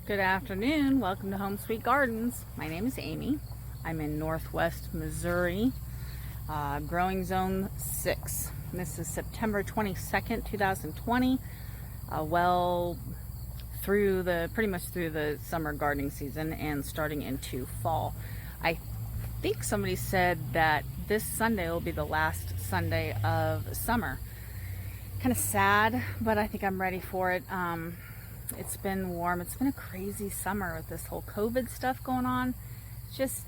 Good afternoon. Welcome to Home Sweet Gardens. My name is Amy. I'm in Northwest Missouri, growing zone 6. This is September 22nd, 2020. Pretty much through the summer gardening season and starting into fall. I think somebody said that this Sunday will be the last Sunday of summer. Kind of sad, but I think I'm ready for it. It's been warm. It's been a crazy summer with this whole COVID stuff going on. It's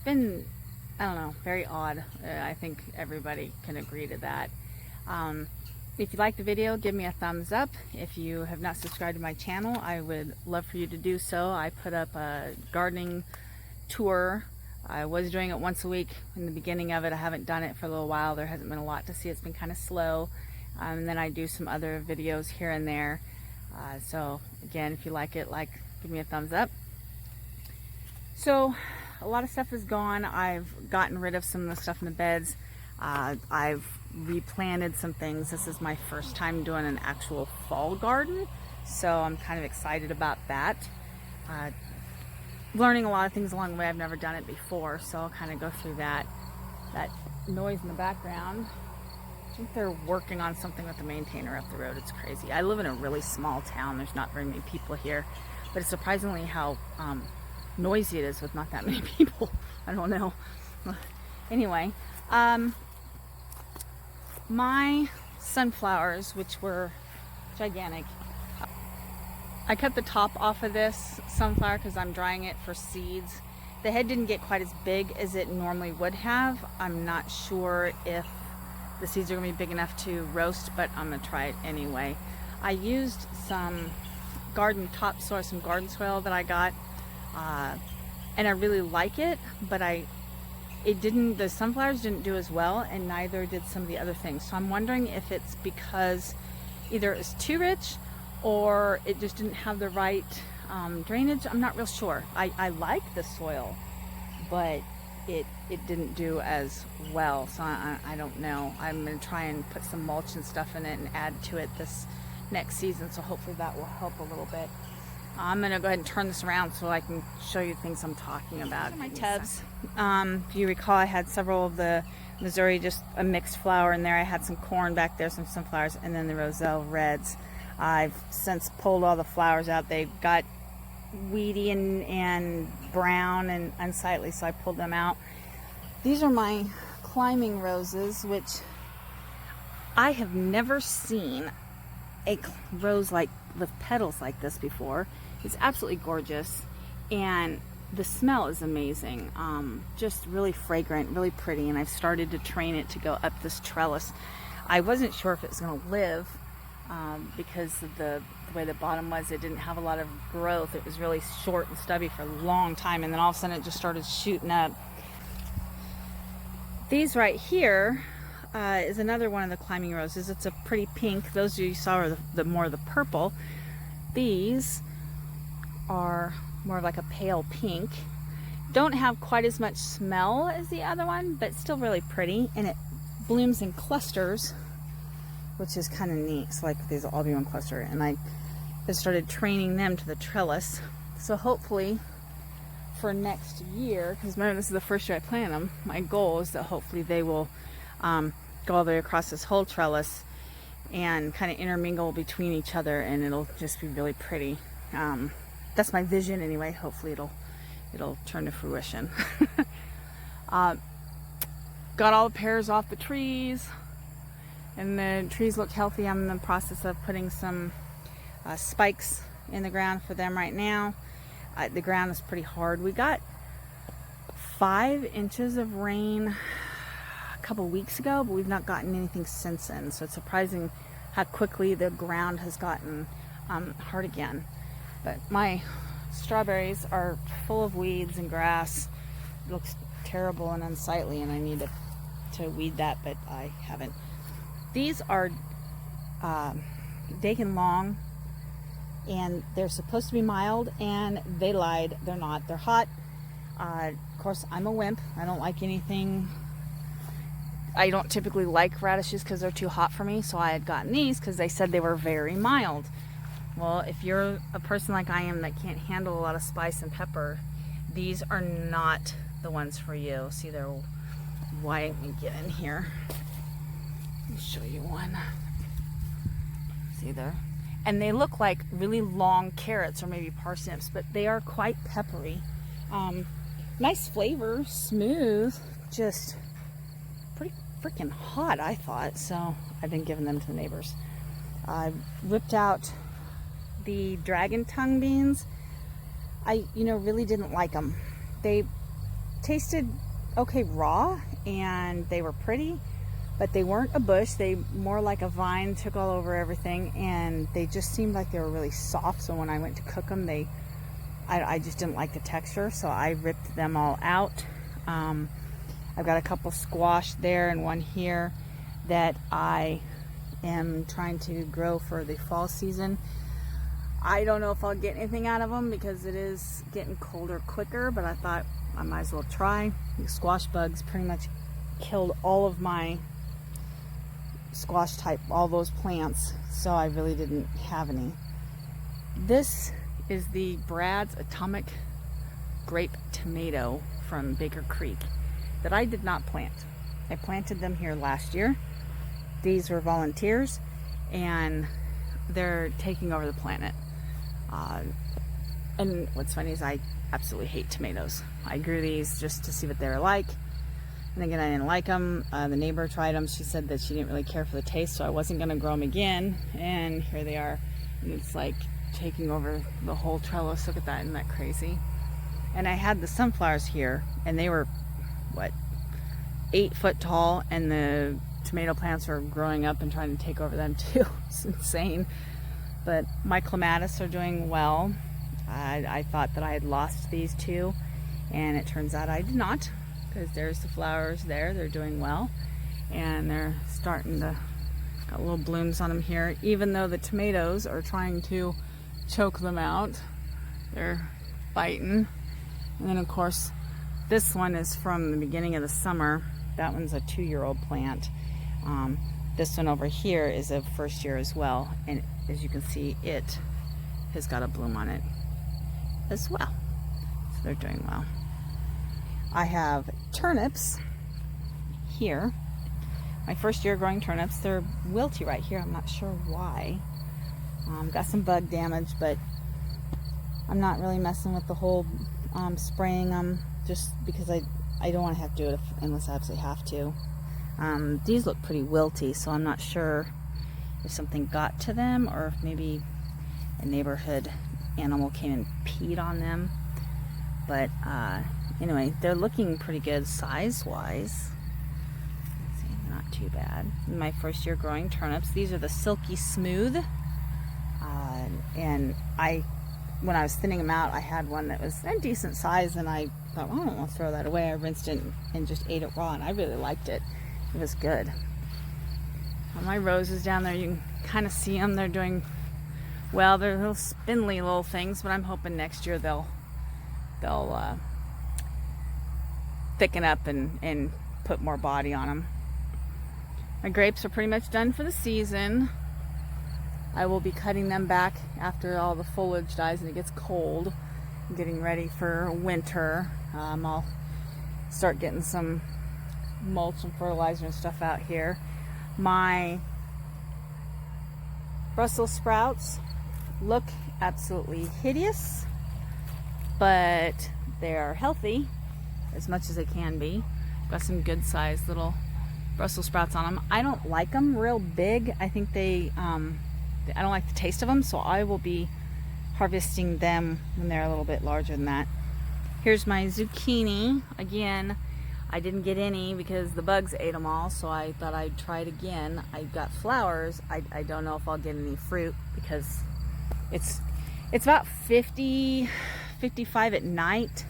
been, I don't know, very odd. I think everybody can agree to that. If you like the video, give me a thumbs up. If you have not subscribed to my channel, I would love for you to do so. I put up a gardening tour. I was doing it once a week in the beginning of it. I haven't done it for a little while. There hasn't been a lot to see. It's been kind of slow. And then I do some other videos here and there. So again, if you like it, give me a thumbs up. So a lot of stuff is gone. I've gotten rid of some of the stuff in the beds. I've replanted some things. This is my first time doing an actual fall garden, so I'm kind of excited about that. Learning a lot of things along the way. I've never done it before, so I'll kind of go through that. That noise in the background, I think they're working on something with the maintainer up the road. It's crazy. I live in a really small town. There's not very many people here, but it's surprisingly how noisy it is with not that many people. I don't know. Anyway, my sunflowers, which were gigantic, I cut the top off of this sunflower because I'm drying it for seeds. The head didn't get quite as big as it normally would have. I'm not sure if the seeds are going to be big enough to roast, but I'm going to try it anyway. I used some garden topsoil, some garden soil that I got, and I really like it, but the sunflowers didn't do as well, and neither did some of the other things. So I'm wondering if it's because either it's too rich or it just didn't have the right drainage. I'm not real sure. I like the soil, but it didn't do as well, so I don't know. I'm going to try and put some mulch and stuff in it and add to it this next season, so hopefully that will help a little bit. I'm going to go ahead and turn this around so I can show you things I'm talking about. These are my tubs. If you recall, I had several of the Missouri, just a mixed flower in there. I had some corn back there, some sunflowers, and then the Roselle Reds. I've since pulled all the flowers out. They got weedy and brown and unsightly, so I pulled them out. These are my climbing roses, which I have never seen a rose with petals like this before. It's absolutely gorgeous, and the smell is amazing. Just really fragrant, really pretty, and I've started to train it to go up this trellis. I wasn't sure if it was going to live because of the way the bottom was. It didn't have a lot of growth. It was really short and stubby for a long time, and then all of a sudden it just started shooting up. These right here is another one of the climbing roses. It's a pretty pink. Those you saw are the more of the purple. These are more of like a pale pink. Don't have quite as much smell as the other one, but still really pretty, and it blooms in clusters, which is kind of neat. So like these will all be one cluster, and I just started training them to the trellis. So hopefully for next year, because remember this is the first year I plant them, my goal is that hopefully they will go all the way across this whole trellis and kind of intermingle between each other, and it'll just be really pretty. That's my vision anyway. Hopefully it'll turn to fruition. Got all the pears off the trees, and the trees look healthy. I'm in the process of putting some spikes in the ground for them right now. The ground is pretty hard. We got 5 inches of rain a couple weeks ago, but we've not gotten anything since then. So it's surprising how quickly the ground has gotten hard again. But my strawberries are full of weeds and grass. It looks terrible and unsightly, and I need to weed that, but I haven't. These are Dakin Long, and they're supposed to be mild, and they lied. They're not. They're hot. Of course, I'm a wimp. I don't like anything. I don't typically like radishes because they're too hot for me, so I had gotten these because they said they were very mild. Well, if you're a person like I am that can't handle a lot of spice and pepper, these are not the ones for you. See, they're white. Let me get in here. Let me show you one. See there? And they look like really long carrots or maybe parsnips, but they are quite peppery. Nice flavor, smooth, just pretty freaking hot, I thought. So I've been giving them to the neighbors. I whipped out the dragon tongue beans. I, really didn't like them. They tasted okay raw, and they were pretty, but they weren't a bush. They more like a vine, took all over everything, and they just seemed like they were really soft. So when I went to cook them, I just didn't like the texture, so I ripped them all out. I've got a couple squash there and one here that I am trying to grow for the fall season. I don't know if I'll get anything out of them because it is getting colder quicker, but I thought I might as well try. The squash bugs pretty much killed all of my squash type, all those plants, so I really didn't have any. This is the Brad's Atomic Grape Tomato from Baker Creek that I did not plant. I planted them here last year. These were volunteers, and they're taking over the planet. And what's funny is I absolutely hate tomatoes. I grew these just to see what they were like, and again, I didn't like them. The neighbor tried them. She said that she didn't really care for the taste, so I wasn't going to grow them again, and here they are. And it's like taking over the whole trellis. Look at that, isn't that crazy? And I had the sunflowers here, and they were, what, 8 foot tall, and the tomato plants were growing up and trying to take over them too. It's insane. But my clematis are doing well. I thought that I had lost these two, and it turns out I did not, because there's the flowers there. They're doing well, and they're starting to got little blooms on them here, even though the tomatoes are trying to choke them out. They're biting. And then of course this one is from the beginning of the summer. That one's a 2-year-old plant. This one over here is a first year as well, and as you can see, it has got a bloom on it as well. So they're doing well. I have turnips here. My first year growing turnips. They're wilty right here. I'm not sure why. Got some bug damage, but I'm not really messing with the whole spraying them, just because I don't want to have to do it unless I absolutely have to. These look pretty wilty, so I'm not sure if something got to them or if maybe a neighborhood animal came and peed on them. But anyway, they're looking pretty good size-wise. Not too bad. In my first year growing turnips, these are the Silky Smooth. And when I was thinning them out, I had one that was a decent size, and I thought, well, I don't want to throw that away. I rinsed it and just ate it raw, and I really liked it. It was good. On my roses down there, you can kind of see them. They're doing well. They're little spindly little things, but I'm hoping next year they'll thicken up and put more body on them. My grapes are pretty much done for the season. I will be cutting them back after all the foliage dies and it gets cold. I'm getting ready for winter. I'll start getting some mulch and fertilizer and stuff out here. My Brussels sprouts look absolutely hideous, but they're healthy as much as they can be. Got some good sized little Brussels sprouts on them. I don't like them real big. I think I don't like the taste of them, so I will be harvesting them when they're a little bit larger than that. Here's my zucchini. Again, I didn't get any because the bugs ate them all, so I thought I'd try it again. I got flowers. I don't know if I'll get any fruit because it's about 50, 55 at night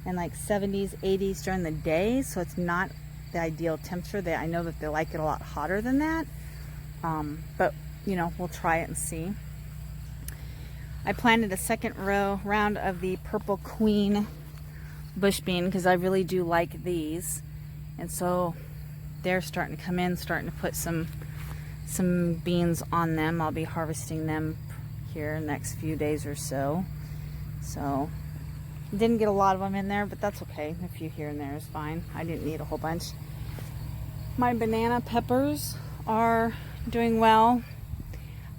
and like 70s, 80s during the day, so it's not the ideal temperature. I know that they like it a lot hotter than that, but you know, we'll try it and see. I planted a second round of the Purple Queen bush bean because I really do like these, and so they're starting to come in, starting to put some beans on them. I'll be harvesting them here next few days or so. So didn't get a lot of them in there, but that's okay. A few here and there is fine. I didn't need a whole bunch. My banana peppers are doing well.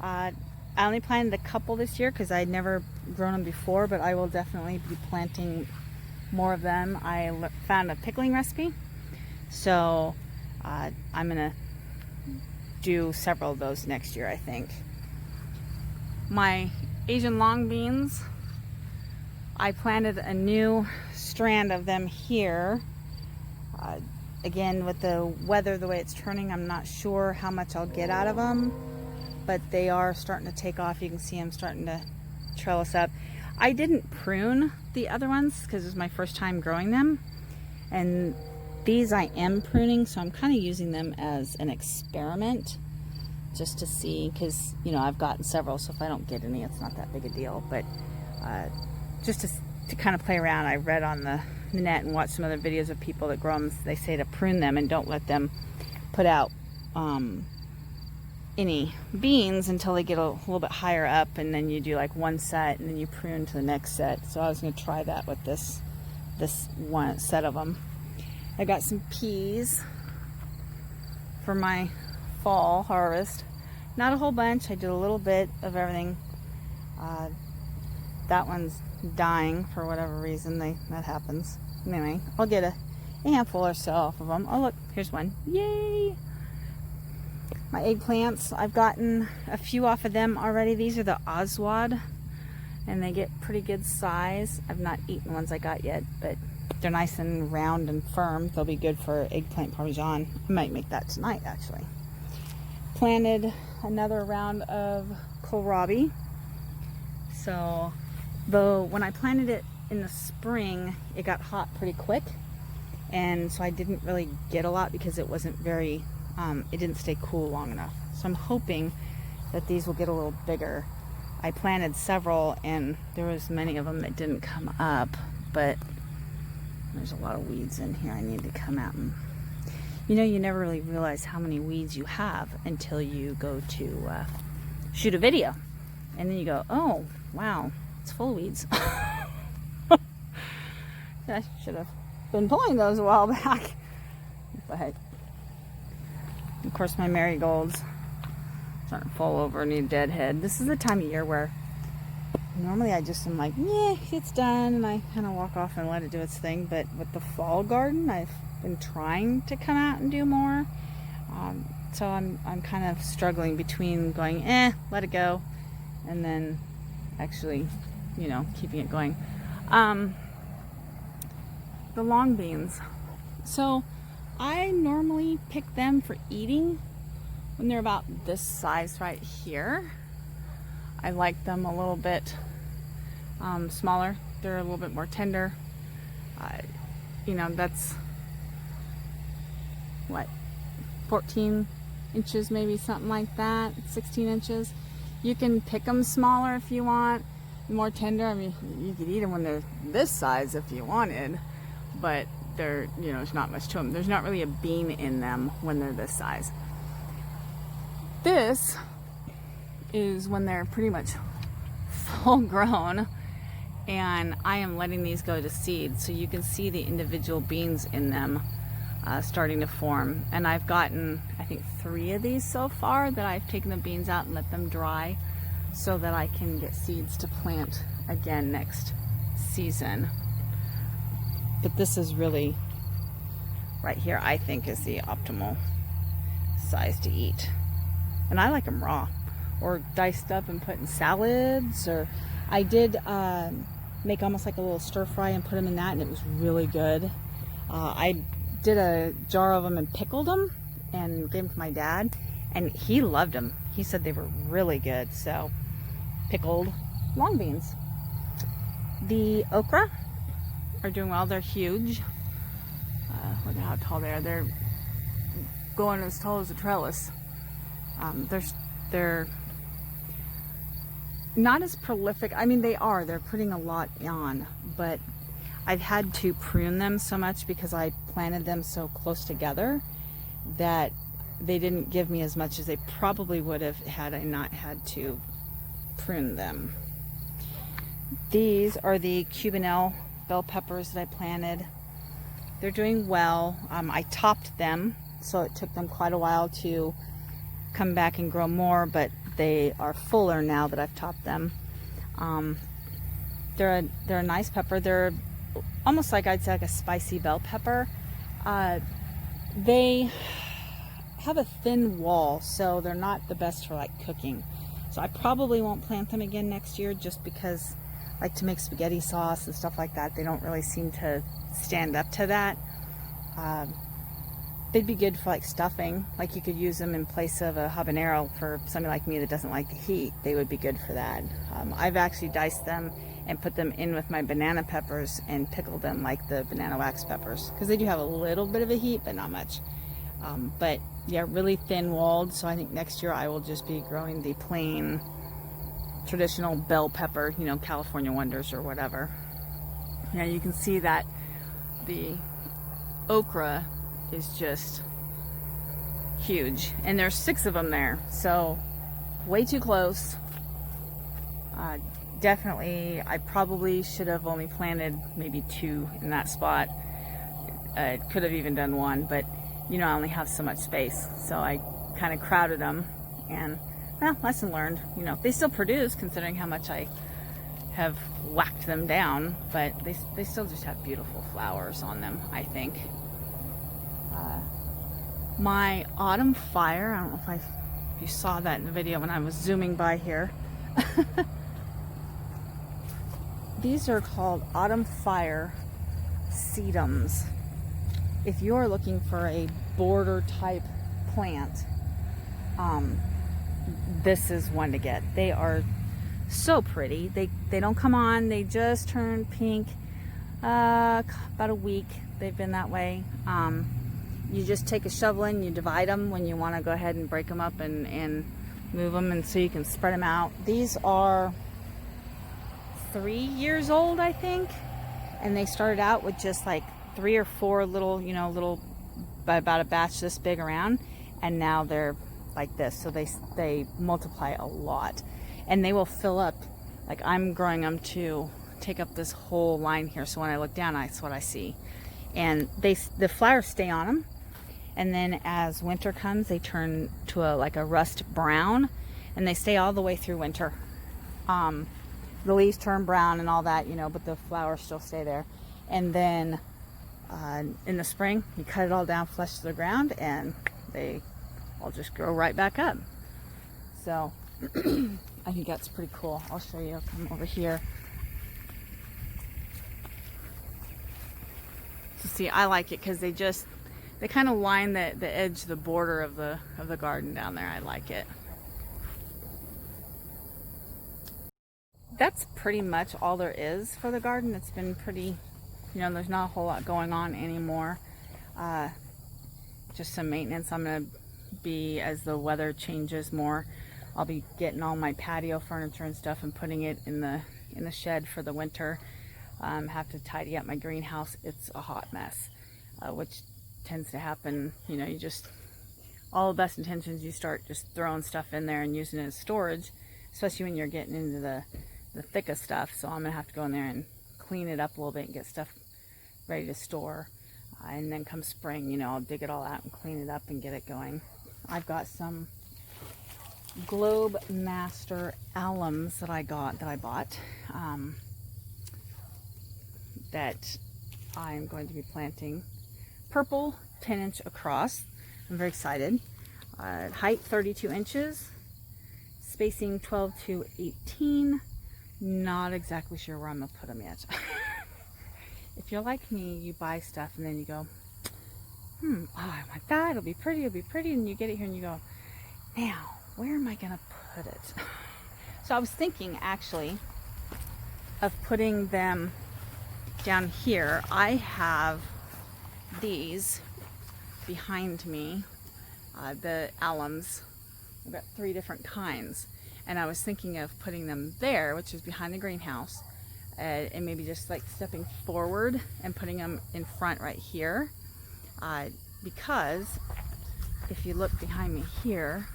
I only planted a couple this year because I'd never grown them before, but I will definitely be planting more of them. I found a pickling recipe, so I'm gonna do several of those next year, I think. My Asian long beans, I planted a new strand of them here. Again, with the weather the way it's turning, I'm not sure how much I'll get out of them, but they are starting to take off. You can see them starting to trellis up. I didn't prune the other ones because it was my first time growing them, and these I am pruning, so I'm kind of using them as an experiment just to see, because you know I've gotten several, so if I don't get any, it's not that big a deal, but just to kind of play around. I read on the net and watched some other videos of people that grow them. They say to prune them and don't let them put out any beans until they get a little bit higher up, and then you do like one set and then you prune to the next set. So I was going to try that with this one set of them. I got some peas for my fall harvest. Not a whole bunch. I did a little bit of everything. That one's dying for whatever reason. That happens. Anyway, I'll get a handful or so off of them. Oh look, here's one. Yay! My eggplants, I've gotten a few off of them already. These are the Oswald, and they get pretty good size. I've not eaten the ones I got yet, but they're nice and round and firm. They'll be good for eggplant parmesan. I might make that tonight, actually. Planted another round of kohlrabi. So, though when I planted it in the spring, it got hot pretty quick, and so I didn't really get a lot because it wasn't very, it didn't stay cool long enough. So I'm hoping that these will get a little bigger. I planted several, and there was many of them that didn't come up, but there's a lot of weeds in here I need to come out. And you know, you never really realize how many weeds you have until you go to shoot a video, and then you go, oh wow, it's full of weeds. I should have been pulling those a while back. But of course my marigolds starting to fall over and need a dead head. This is the time of year where normally I just am like, yeah, it's done, and I kind of walk off and let it do its thing. But with the fall garden, I've been trying to come out and do more. So I'm kind of struggling between going, let it go, and then actually, you know, keeping it going. The long beans. So I normally pick them for eating when they're about this size right here. I like them a little bit smaller. They're a little bit more tender. You know, that's what, 14 inches, maybe something like that, 16 inches. You can pick them smaller if you want, more tender. I mean, you could eat them when they're this size if you wanted, but they're, you know, there's not much to them. There's not really a bean in them when they're this size. This is when they're pretty much full grown, and I am letting these go to seed, so you can see the individual beans in them starting to form. And I've gotten, I think, 3 of these so far that I've taken the beans out and let them dry so that I can get seeds to plant again next season. But this is really, right here, I think is the optimal size to eat. And I like them raw, or diced up and put in salads, or I did make almost like a little stir fry and put them in that, and it was really good. I did a jar of them and pickled them and gave them to my dad, and he loved them. He said they were really good. So pickled long beans. The okra are doing well. They're huge. Look at how tall they are. They're going as tall as a trellis. They're not as prolific. I mean, they're putting a lot on, but I've had to prune them so much because I planted them so close together that they didn't give me as much as they probably would have had I not had to prune them. These are the Cubanelle bell peppers that I planted. They're doing well. I topped them, so it took them quite a while to come back and grow more, but they are fuller now that I've topped them. They're a nice pepper. They're almost like, I'd say, like a spicy bell pepper. They have a thin wall, so they're not the best for like cooking. So I probably won't plant them again next year, just because I like to make spaghetti sauce and stuff like that. They don't really seem to stand up to that. They'd be good for like stuffing. Like you could use them in place of a habanero for somebody like me that doesn't like the heat. They would be good for that. I've actually diced them and put them in with my banana peppers and pickled them like the banana wax peppers, because they do have a little bit of a heat, but not much. But yeah, really thin walled. So I think next year I will just be growing the plain traditional bell pepper, you know, California Wonders or whatever. Yeah, you can see that the okra is just huge, and there's 6 of them there, so way too close. Definitely, I probably should have only planted maybe 2 in that spot. Could have even done 1, but you know, I only have so much space, so I kind of crowded them, and well, lesson learned. You know, they still produce considering how much I have whacked them down, but they still just have beautiful flowers on them, I think. My autumn fire, I don't know if you saw that in the video when I was zooming by here. These are called autumn fire sedums. If you're looking for a border type plant, this is one to get. They are so pretty. They don't come on, they just turn pink about a week. They've been that way. You just take a shovel and you divide them when you want to go ahead and break them up and move them, and so you can spread them out. These are 3 years old, I think, and they started out with just like 3 or 4 little, you know, little, about a batch this big around, and now they're like this. So they multiply a lot, and they will fill up. Like I'm growing them to take up this whole line here, so when I look down, that's what I see. And the flowers stay on them, and then as winter comes, they turn to like a rust brown, and they stay all the way through winter. The leaves turn brown and all that, you know, but the flowers still stay there. And then in the spring, you cut it all down flush to the ground, and they all just grow right back up. So I think that's pretty cool. I'll show you. I'll come over here. So see, I like it because they kind of line the edge, the border of the garden down there. I like it. That's pretty much all there is for the garden. It's been pretty, you know, there's not a whole lot going on anymore. Just some maintenance. I'm going to be, as the weather changes more, I'll be getting all my patio furniture and stuff and putting it in the shed for the winter. Have to tidy up my greenhouse. It's a hot mess, which tends to happen. You know, you just, all the best intentions, you start just throwing stuff in there and using it as storage, especially when you're getting into the thickest stuff. So I'm gonna have to go in there and clean it up a little bit and get stuff ready to store. And then come spring, you know, I'll dig it all out and clean it up and get it going. I've got some Globe Master alums that I bought, that I'm going to be planting. Purple, 10-inch across. I'm very excited. Height 32 inches, spacing 12 to 18. Not exactly sure where I'm gonna put them yet. If you're like me, you buy stuff and then you go, oh, I want that, it'll be pretty, and you get it here and you go, now, where am I gonna put it? So I was thinking actually of putting them down here. I have these behind me, the alums. I've got 3 different kinds, and I was thinking of putting them there, which is behind the greenhouse, and maybe just like stepping forward and putting them in front right here, because if you look behind me here,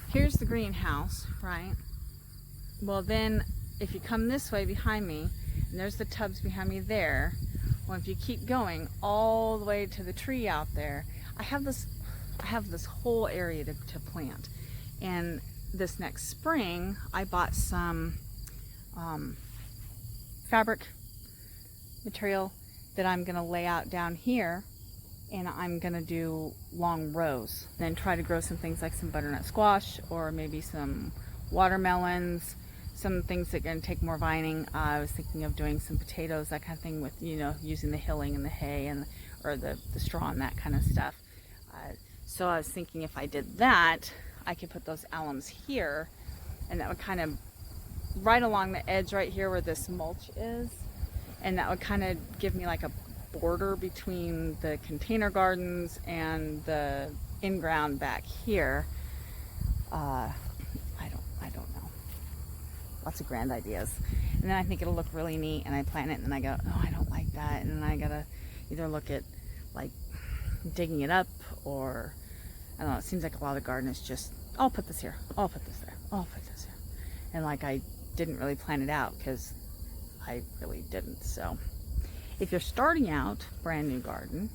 here's the greenhouse, right? Well, then if you come this way behind me, and there's the tubs behind me there, well, if you keep going all the way to the tree out there, I have this whole area to plant. And this next spring, I bought some fabric material that I'm gonna lay out down here, and I'm gonna do long rows. Then try to grow some things like some butternut squash, or maybe some watermelons, some things that are gonna take more vining. I was thinking of doing some potatoes, that kind of thing, with, you know, using the hilling and the hay and or the straw and that kind of stuff. So I was thinking if I did that, I could put those alums here, and that would kind of right along the edge right here where this mulch is, and that would kind of give me like a border between the container gardens and the in-ground back here. I don't know. Lots of grand ideas. And then I think it'll look really neat, and I plant it and then I go, oh, I don't like that, and then I gotta either look at like digging it up, or I don't know, it seems like a lot of gardeners just, I'll put this here, I'll put this there, I'll put this here. And like I didn't really plan it out, because I really didn't. So if you're starting out brand new garden,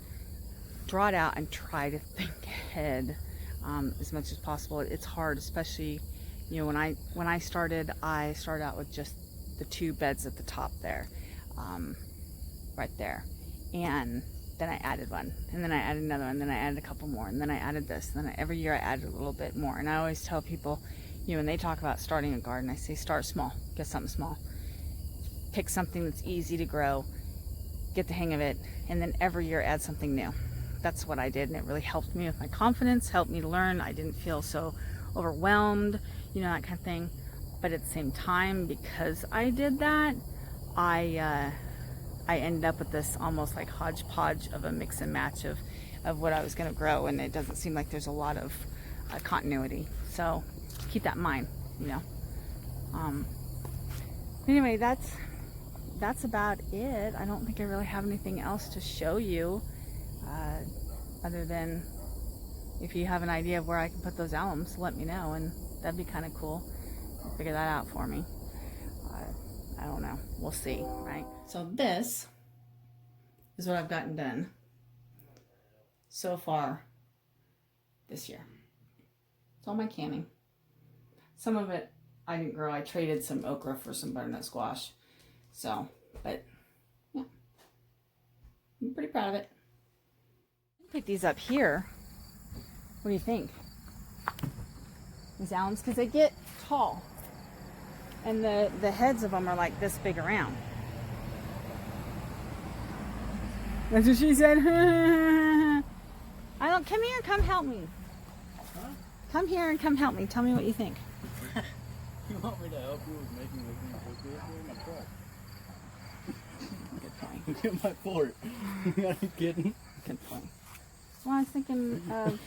draw it out and try to think ahead as much as possible. It's hard, especially, you know, when I started out with just the 2 beds at the top there, right there, and then I added one, and then I added another one, and then I added a couple more, and then I added this, and then every year I added a little bit more. And I always tell people, you know, when they talk about starting a garden, I say start small, get something small, pick something that's easy to grow, get the hang of it, and then every year add something new. That's what I did, and it really helped me with my confidence, helped me to learn. I didn't feel so overwhelmed, you know, that kind of thing. But at the same time, because I did that, I ended up with this almost like hodgepodge of a mix and match of what I was going to grow, and it doesn't seem like there's a lot of continuity. So keep that in mind, you know. Anyway, that's about it. I don't think I really have anything else to show you, other than if you have an idea of where I can put those alums, let me know, and that'd be kind of cool. Figure that out for me. I don't know. We'll see, right? So this is what I've gotten done so far this year. It's all my canning. Some of it I didn't grow. I traded some okra for some butternut squash. So, but yeah, I'm pretty proud of it. Pick these up here. What do you think? These alums, because they get tall. And the heads of them are like this big around. That's what she said. I don't, come here, come help me. Huh? Come here and come help me. Tell me what you think. You want me to help you with making the cookie? Good point. Look at my fort. Are you kidding? Good point. Well, I was thinking of,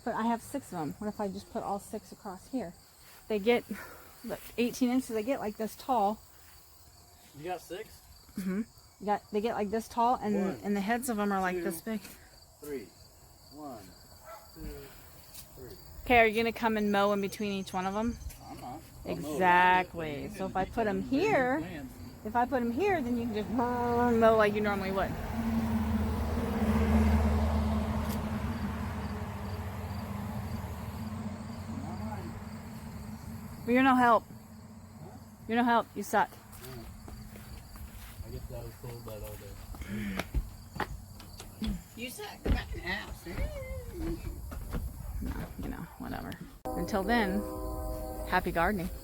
but I have 6 of them. What if I just put all 6 across here? They get, look, 18 inches. They get like this tall. You got 6? Mm-hmm. They get like this tall, and the heads of them are like this big. 3. 1, 2, 3. Okay, are you gonna come and mow in between each one of them? I'm not. Exactly. So if I put them here, then you can just mow like you normally would. But you're no help. You're no help. You suck. I guess I was told that all day. You suck. Back in the house. No, you know, whatever. Until then, happy gardening.